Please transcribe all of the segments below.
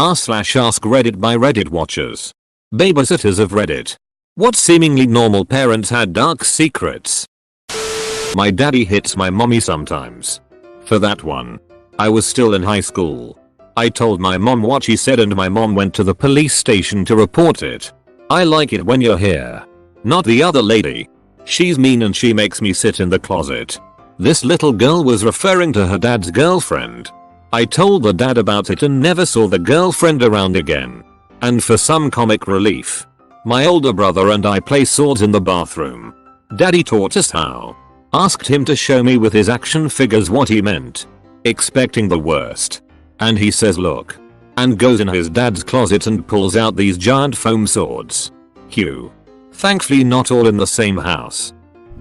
r/AskReddit by Reddit watchers. Babysitters of Reddit. What seemingly normal parents had dark secrets? My daddy hits my mommy sometimes. For that one, I was still in high school. I told my mom what she said and my mom went to the police station to report it. I like it when you're here. Not the other lady. She's mean and she makes me sit in the closet. This little girl was referring to her dad's girlfriend. I told the dad about it and never saw the girlfriend around again. And for some comic relief, my older brother and I play swords in the bathroom. Daddy taught us how. Asked him to show me with his action figures what he meant. Expecting the worst. And he says look. And goes in his dad's closet and pulls out these giant foam swords. Cue. Thankfully not all in the same house.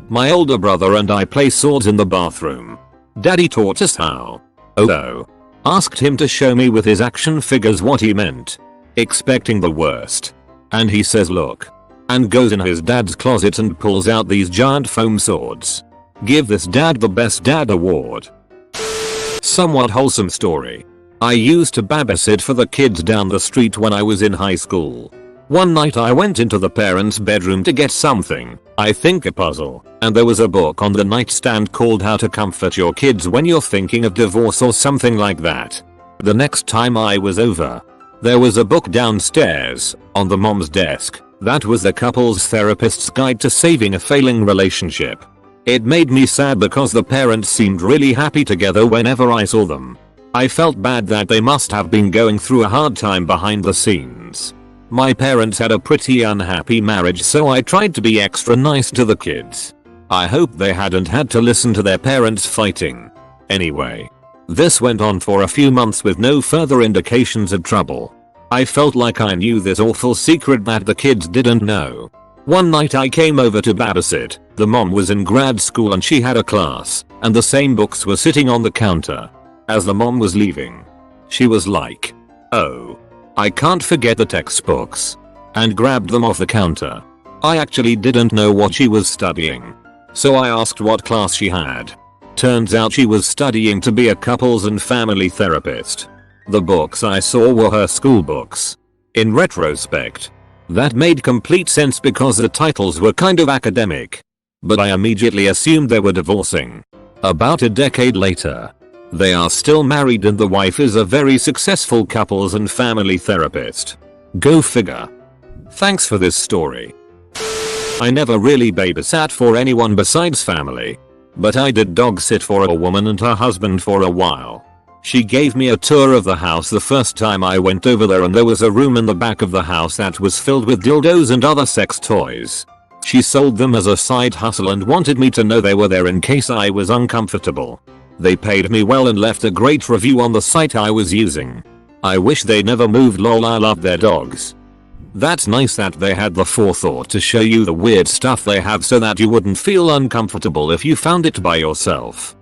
My older brother and I play swords in the bathroom. Daddy taught us how. Oh. Asked him to show me with his action figures what he meant. Expecting the worst. And he says look. And goes in his dad's closet and pulls out these giant foam swords. Give this dad the best dad award. Somewhat wholesome story. I used to babysit for the kids down the street when I was in high school. One night I went into the parents' bedroom to get something, I think a puzzle, and there was a book on the nightstand called How to Comfort Your Kids When You're Thinking of Divorce or something like that. The next time I was over, there was a book downstairs, on the mom's desk, that was the couple's therapist's guide to saving a failing relationship. It made me sad because the parents seemed really happy together whenever I saw them. I felt bad that they must have been going through a hard time behind the scenes. My parents had a pretty unhappy marriage, so I tried to be extra nice to the kids. I hope they hadn't had to listen to their parents fighting. Anyway, this went on for a few months with no further indications of trouble. I felt like I knew this awful secret that the kids didn't know. One night I came over to babysit. The mom was in grad school and she had a class, and the same books were sitting on the counter. As the mom was leaving, she was like, "Oh, I can't forget the textbooks," and grabbed them off the counter. I actually didn't know what she was studying, so I asked what class she had. Turns out she was studying to be a couples and family therapist. The books I saw were her school books. In retrospect, that made complete sense because the titles were kind of academic. But I immediately assumed they were divorcing. About a decade later, they are still married and the wife is a very successful couples and family therapist. Go figure. Thanks for this story. I never really babysat for anyone besides family. But I did dog sit for a woman and her husband for a while. She gave me a tour of the house the first time I went over there, and there was a room in the back of the house that was filled with dildos and other sex toys. She sold them as a side hustle and wanted me to know they were there in case I was uncomfortable. They paid me well and left a great review on the site I was using. I wish they never moved, lol. I love their dogs. That's nice that they had the forethought to show you the weird stuff they have so that you wouldn't feel uncomfortable if you found it by yourself.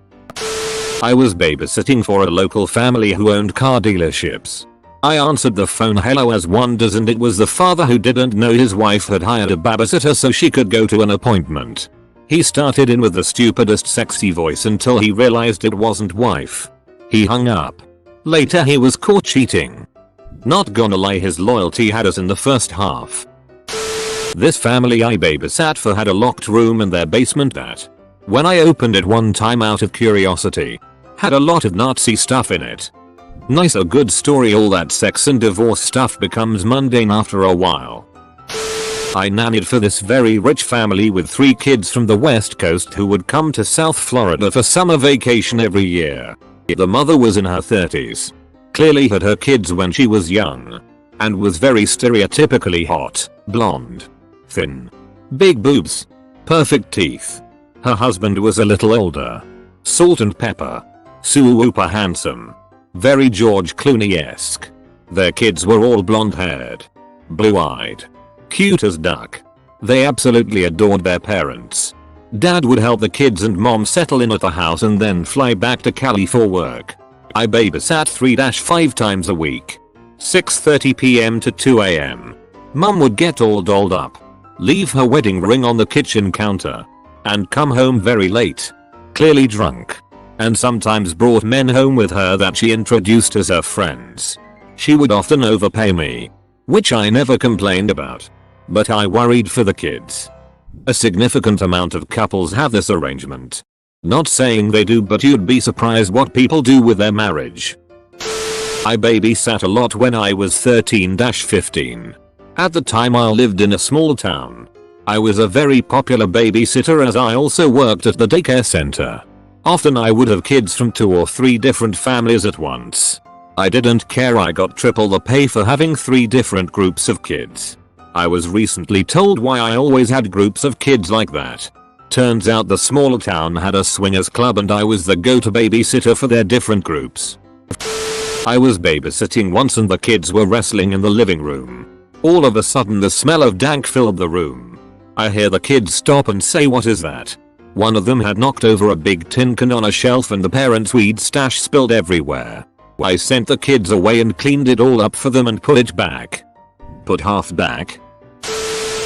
I was babysitting for a local family who owned car dealerships. I answered the phone hello as one does, and it was the father who didn't know his wife had hired a babysitter so she could go to an appointment. He started in with the stupidest sexy voice until he realized it wasn't wife. He hung up. Later he was caught cheating. Not gonna lie, his loyalty had us in the first half. This family I babysat for had a locked room in their basement that, when I opened it one time out of curiosity, had a lot of Nazi stuff in it. Nice, a good story. All that sex and divorce stuff becomes mundane after a while. I nannied for this very rich family with 3 kids from the West Coast who would come to South Florida for summer vacation every year. The mother was in her 30s. Clearly had her kids when she was young. And was very stereotypically hot, blonde, thin, big boobs, perfect teeth. Her husband was a little older. Salt and pepper. Super handsome. Very George Clooney-esque. Their kids were all blonde haired. Blue eyed. Cute as duck. They absolutely adored their parents. Dad would help the kids and mom settle in at the house and then fly back to Cali for work. I babysat 3-5 times a week. 6:30 p.m. to 2 a.m. Mom would get all dolled up, leave her wedding ring on the kitchen counter, and come home very late, clearly drunk, and sometimes brought men home with her that she introduced as her friends. She would often overpay me, which I never complained about. But I worried for the kids. A significant amount of couples have this arrangement. Not saying they do, but you'd be surprised what people do with their marriage. I babysat a lot when I was 13-15. At the time I lived in a small town. I was a very popular babysitter as I also worked at the daycare center. Often I would have kids from 2 or 3 different families at once. I didn't care, I got triple the pay for having 3 different groups of kids. I was recently told why I always had groups of kids like that. Turns out the small town had a swingers club and I was the go-to babysitter for their different groups. I was babysitting once and the kids were wrestling in the living room. All of a sudden the smell of dank filled the room. I hear the kids stop and say, "What is that?" One of them had knocked over a big tin can on a shelf and the parents' weed stash spilled everywhere. I sent the kids away and cleaned it all up for them and put it back. Put half back?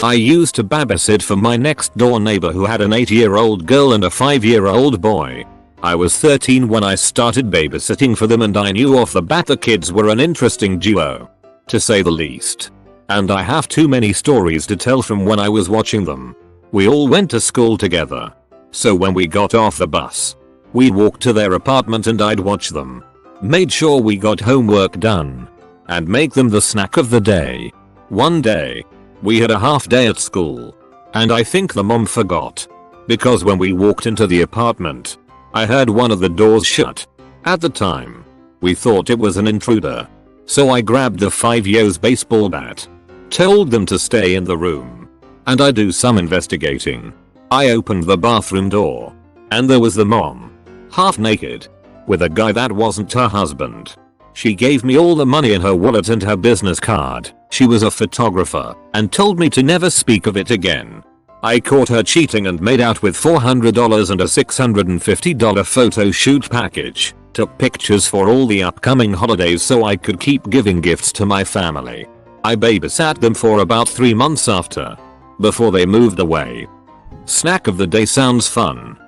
I used to babysit for my next door neighbor who had an 8-year-old girl and a 5-year-old boy. I was 13 when I started babysitting for them and I knew off the bat the kids were an interesting duo, to say the least. And I have too many stories to tell from when I was watching them. We all went to school together. So when we got off the bus, we'd walk to their apartment and I'd watch them. Made sure we got homework done. And make them the snack of the day. One day, we had a half day at school. And I think the mom forgot. Because when we walked into the apartment, I heard one of the doors shut. At the time, we thought it was an intruder. So I grabbed the 5-year's baseball bat. Told them to stay in the room. And I do some investigating. I opened the bathroom door. And there was the mom. Half naked. With a guy that wasn't her husband. She gave me all the money in her wallet and her business card. She was a photographer and told me to never speak of it again. I caught her cheating and made out with $400 and a $650 photo shoot package. Took pictures for all the upcoming holidays so I could keep giving gifts to my family. I babysat them for about 3 months after. Before they moved away. Snack of the day sounds fun.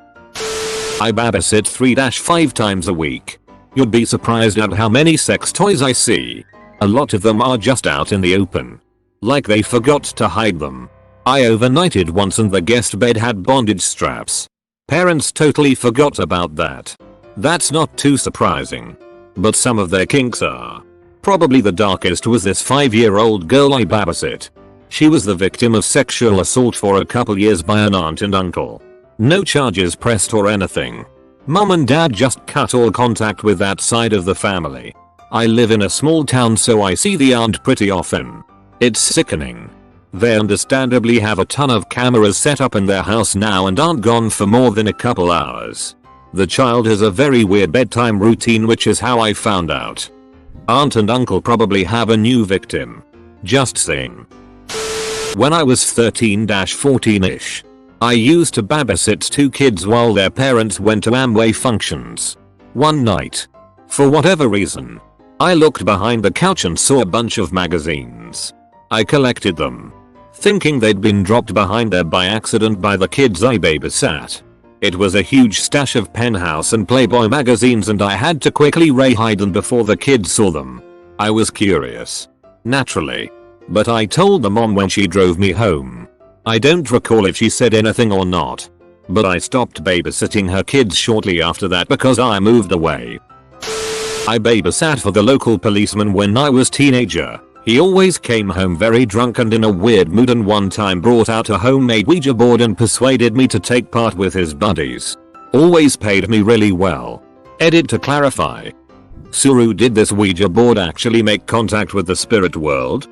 I babysit 3-5 times a week. You'd be surprised at how many sex toys I see. A lot of them are just out in the open. Like they forgot to hide them. I overnighted once and the guest bed had bondage straps. Parents totally forgot about that. That's not too surprising. But some of their kinks are. Probably the darkest was this 5-year-old girl I babysit. She was the victim of sexual assault for a couple years by an aunt and uncle. No charges pressed or anything. Mom and dad just cut all contact with that side of the family. I live in a small town so I see the aunt pretty often. It's sickening. They understandably have a ton of cameras set up in their house now and aren't gone for more than a couple hours. The child has a very weird bedtime routine, which is how I found out. Aunt and uncle probably have a new victim. Just saying. When I was 13-14ish, I used to babysit 2 kids while their parents went to Amway functions. One night, for whatever reason, I looked behind the couch and saw a bunch of magazines. I collected them, thinking they'd been dropped behind there by accident by the kids I babysat. It was a huge stash of Penthouse and Playboy magazines and I had to quickly hide them before the kids saw them. I was curious. Naturally. But I told the mom when she drove me home. I don't recall if she said anything or not. But I stopped babysitting her kids shortly after that because I moved away. I babysat for the local policeman when I was teenager. He always came home very drunk and in a weird mood and one time brought out a homemade Ouija board and persuaded me to take part with his buddies. Always paid me really well. Edit to clarify. Suru, did this Ouija board actually make contact with the spirit world?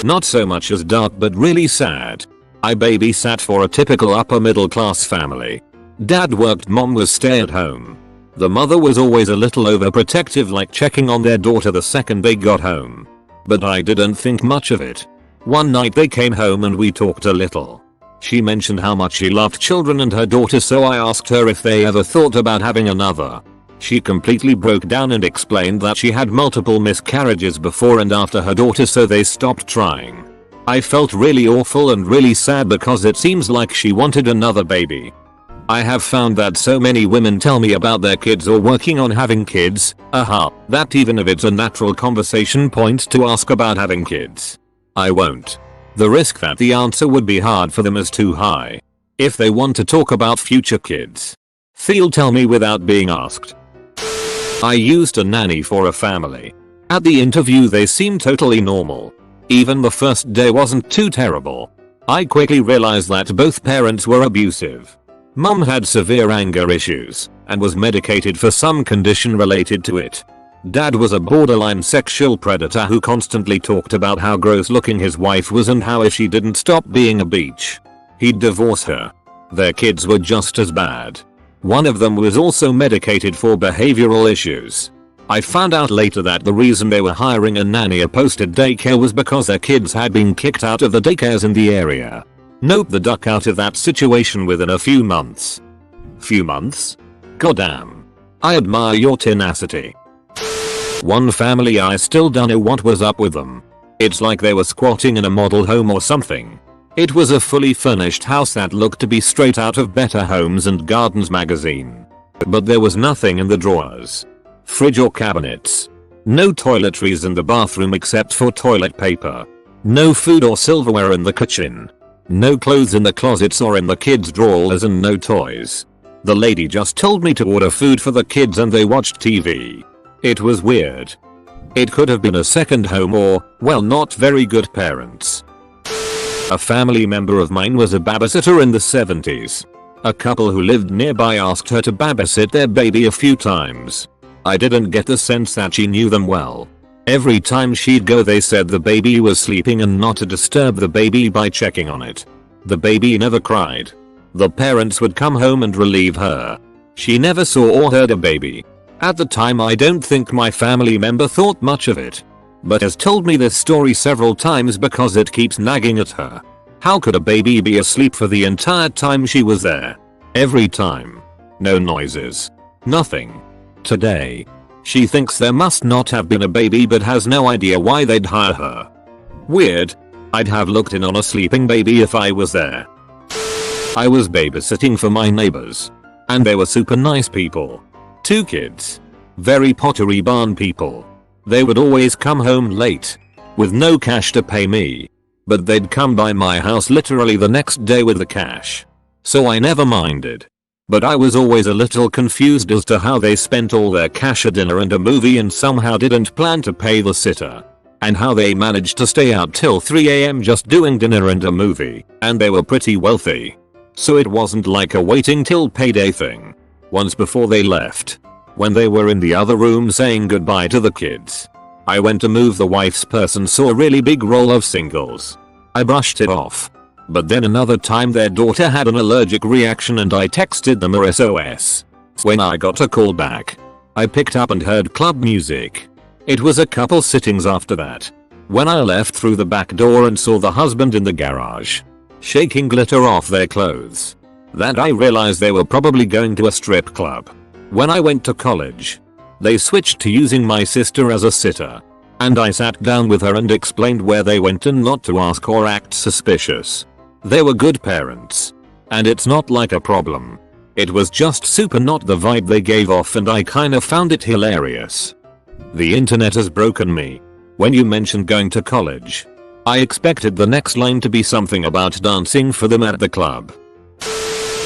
Not so much as dark but really sad. I babysat for a typical upper middle class family. Dad worked, mom was stay at home. The mother was always a little overprotective, like checking on their daughter the second they got home. But I didn't think much of it. One night they came home and we talked a little. She mentioned how much she loved children and her daughter, so I asked her if they ever thought about having another. She completely broke down and explained that she had multiple miscarriages before and after her daughter, so they stopped trying. I felt really awful and really sad because it seems like she wanted another baby. I have found that so many women tell me about their kids or working on having kids, that even if it's a natural conversation point to ask about having kids, I won't. The risk that the answer would be hard for them is too high. If they want to talk about future kids, they'll tell me without being asked. I used a nanny for a family. At the interview they seemed totally normal. Even the first day wasn't too terrible. I quickly realized that both parents were abusive. Mum had severe anger issues and was medicated for some condition related to it. Dad was a borderline sexual predator who constantly talked about how gross looking his wife was and how if she didn't stop being a bitch, he'd divorce her. Their kids were just as bad. One of them was also medicated for behavioral issues. I found out later that the reason they were hiring a nanny at posted daycare was because their kids had been kicked out of the daycares in the area. Nope, the duck out of that situation within a few months. Few months? Goddamn. I admire your tenacity. One family I still don't know what was up with them. It's like they were squatting in a model home or something. It was a fully furnished house that looked to be straight out of Better Homes and Gardens magazine. But there was nothing in the drawers, fridge or cabinets. No toiletries in the bathroom except for toilet paper. No food or silverware in the kitchen. No clothes in the closets or in the kids' drawers and no toys. The lady just told me to order food for the kids and they watched TV. It was weird. It could have been a second home or, well, not very good parents. A family member of mine was a babysitter in the 70s. A couple who lived nearby asked her to babysit their baby a few times. I didn't get the sense that she knew them well. Every time she'd go they said the baby was sleeping and not to disturb the baby by checking on it. The baby never cried. The parents would come home and relieve her. She never saw or heard a baby. At the time I don't think my family member thought much of it, but has told me this story several times because it keeps nagging at her. How could a baby be asleep for the entire time she was there? Every time. No noises. Nothing. Today, she thinks there must not have been a baby but has no idea why they'd hire her. Weird. I'd have looked in on a sleeping baby if I was there. I was babysitting for my neighbors, and they were super nice people. 2 kids. Very Pottery Barn people. They would always come home late, with no cash to pay me. But they'd come by my house literally the next day with the cash. So I never minded. But I was always a little confused as to how they spent all their cash at dinner and a movie and somehow didn't plan to pay the sitter. And how they managed to stay out till 3 AM just doing dinner and a movie, and they were pretty wealthy. So it wasn't like a waiting till payday thing. Once before they left, when they were in the other room saying goodbye to the kids, I went to move the wife's purse and saw a really big roll of singles. I brushed it off. But then another time their daughter had an allergic reaction and I texted them a SOS. When I got a call back, I picked up and heard club music. It was a couple sittings after that, when I left through the back door and saw the husband in the garage, shaking glitter off their clothes. That I realized they were probably going to a strip club. When I went to college, they switched to using my sister as a sitter. And I sat down with her and explained where they went and not to ask or act suspicious. They were good parents. And it's not like a problem. It was just super not the vibe they gave off and I kinda found it hilarious. The internet has broken me. When you mentioned going to college, I expected the next line to be something about dancing for them at the club.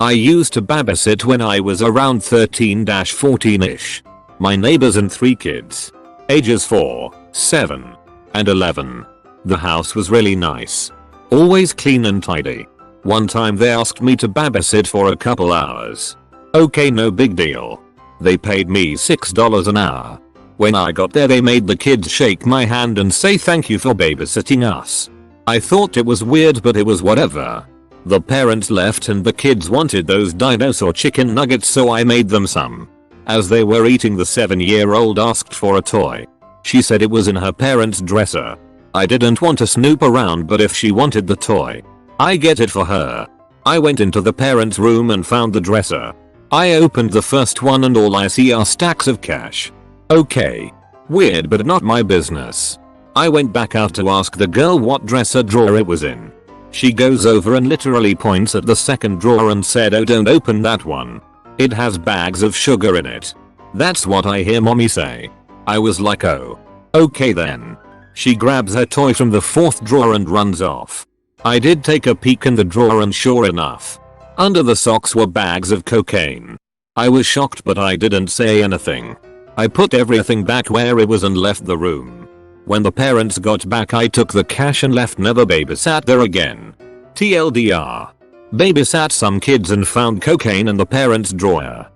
I used to babysit when I was around 13-14ish. My neighbors and 3 kids, ages 4, 7, and 11. The house was really nice. Always clean and tidy. One time they asked me to babysit for a couple hours. Okay, no big deal. They paid me $6 an hour. When I got there they made the kids shake my hand and say thank you for babysitting us. I thought it was weird but it was whatever. The parents left and the kids wanted those dinosaur chicken nuggets so I made them some. As they were eating the 7-year-old asked for a toy. She said it was in her parents' dresser. I didn't want to snoop around but if she wanted the toy, I get it for her. I went into the parents' room and found the dresser. I opened the first one and all I see are stacks of cash. Okay. Weird but not my business. I went back out to ask the girl what dresser drawer it was in. She goes over and literally points at the second drawer and said, "Oh, don't open that one. It has bags of sugar in it." That's what I hear mommy say. I was like, oh. Okay then. She grabs her toy from the fourth drawer and runs off. I did take a peek in the drawer and sure enough, under the socks were bags of cocaine. I was shocked but I didn't say anything. I put everything back where it was and left the room. When the parents got back I took the cash and left, never babysat there again. TLDR. Babysat some kids and found cocaine in the parents' drawer.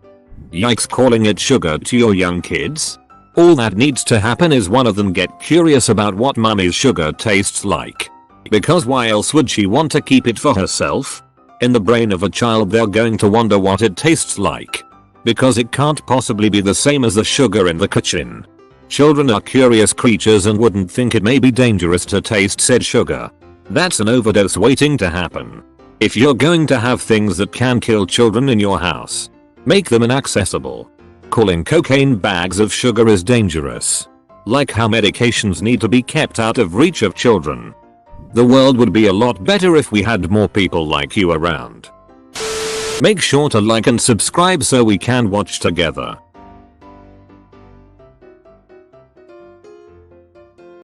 Yikes, calling it sugar to your young kids? All that needs to happen is one of them get curious about what mommy's sugar tastes like. Because why else would she want to keep it for herself? In the brain of a child they're going to wonder what it tastes like. Because it can't possibly be the same as the sugar in the kitchen. Children are curious creatures and wouldn't think it may be dangerous to taste said sugar. That's an overdose waiting to happen. If you're going to have things that can kill children in your house, make them inaccessible. Calling cocaine bags of sugar is dangerous. Like how medications need to be kept out of reach of children. The world would be a lot better if we had more people like you around. Make sure to like and subscribe so we can watch together.